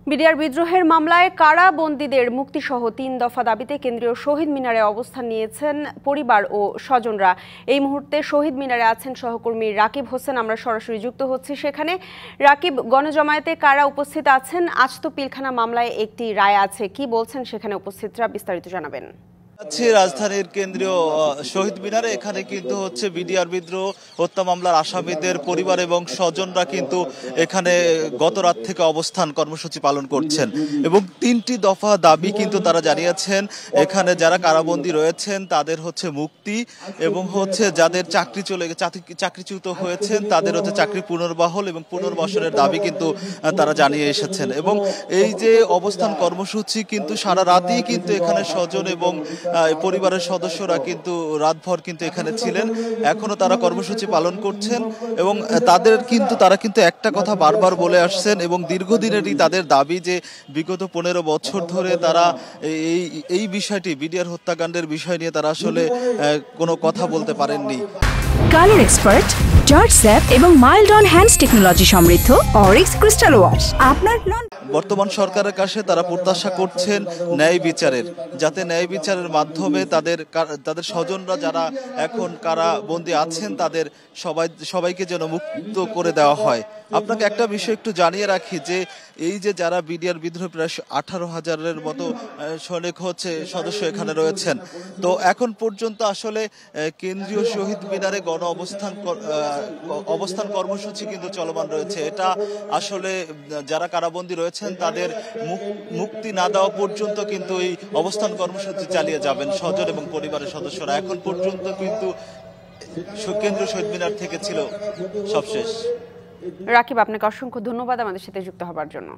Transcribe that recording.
BDR বিদ্রোহের মামলায় কারাবন্দীদের মুক্তিসহ ৩ দফা দাবিতে কেন্দ্রীয় শহীদ মিনারে অবস্থান নিয়েছেন পরিবার ও স্বজনরা। এই মুহূর্তে শহীদ মিনারে আছেন সহকর্মী রাকিব হোসেন। আমরা সরাসরি যুক্ত হচ্ছি সেখানে। রাকিব, গণজমায়েতে কারা উপস্থিত আছেন? আজ তো পিলখানা মামলায় একটি রায় আছে, কি বলছেন সেখানে উপস্থিতরা? বিস্তারিত জানাবেন। রাজধানীর কেন্দ্রীয় শহীদ মিনারে এখানে কিন্তু হচ্ছে বিডিআর বিদ্রোহ হত্যা মামলার আসামিদের পরিবার এবং স্বজনরা কিন্তু এখানে গত রাত থেকে অবস্থান কর্মসূচি পালন করছেন এবং ৩টি দফা দাবি কিন্তু তারা জানিয়েছেন। এখানে যারা কারাবন্দী রয়েছেন তাদের হচ্ছে মুক্তি এবং হচ্ছে যাদের চাকরিচ্যুত হয়েছেন তাদের হচ্ছে চাকরি পুনর্বহাল এবং পুনর্বাসনের দাবি কিন্তু তারা জানিয়ে এসেছেন। এবং এই যে অবস্থান কর্মসূচি কিন্তু সারা রাতই কিন্তু এখানে স্বজন এবং পরিবারের সদস্যরা কিন্তু রাতভর কিন্তু এখানে ছিলেন। এখনো তারা কর্মসূচি পালন করছেন এবং তারা কিন্তু একটা কথা বারবার বলে আসছেন এবং দীর্ঘদিনেরই তাদের দাবি যে বিগত ১৫ বছর ধরে তারা এই বিষয়টি বিডিআর হত্যাকাণ্ডের বিষয় নিয়ে তারা আসলে কোনো কথা বলতে পারেননি। কালার এক্সপার্ট, জর্জ স্যাপ এবং মাইল্ড অন হ্যান্ডস টেকনোলজি সমৃদ্ধ অরিক্স ক্রিস্টাল ওয়াশ আপনার বর্তমান সরকারের কাছে তারা প্রত্যাশা করছেন ন্যায় বিচারের, যাতে ন্যায় বিচারের মাধ্যমে তাদের স্বজনরা যারা এখন কারাবন্দী আছেন তাদের সবাইকে যেন মুক্ত করে দেওয়া হয়। আপনাকে একটা বিষয় একটু জানিয়ে রাখি যে এই যে যারা বিডিআর বিদ্রোহ প্রায় ১৮,০০০-এর মতো সৈনিক হচ্ছে সদস্য এখানে রয়েছেন, তো এখন পর্যন্ত আসলে কেন্দ্রীয় শহীদ মিনারে অবস্থান কর্মসূচি কিন্তু চলমান রয়েছে। এটা আসলে যারা কারাবন্দী রয়েছেন তাদের মুক্তি না দেওয়া পর্যন্ত কিন্তু এই অবস্থান কর্মসূচি চালিয়ে যাবেন স্বজন এবং পরিবারের সদস্যরা। এখন পর্যন্ত কিন্তু কেন্দ্রীয় শহীদ মিনার থেকে ছিল সবশেষ। রাকিব, আপনাকে অসংখ্য ধন্যবাদ আমাদের সাথে যুক্ত হবার জন্য।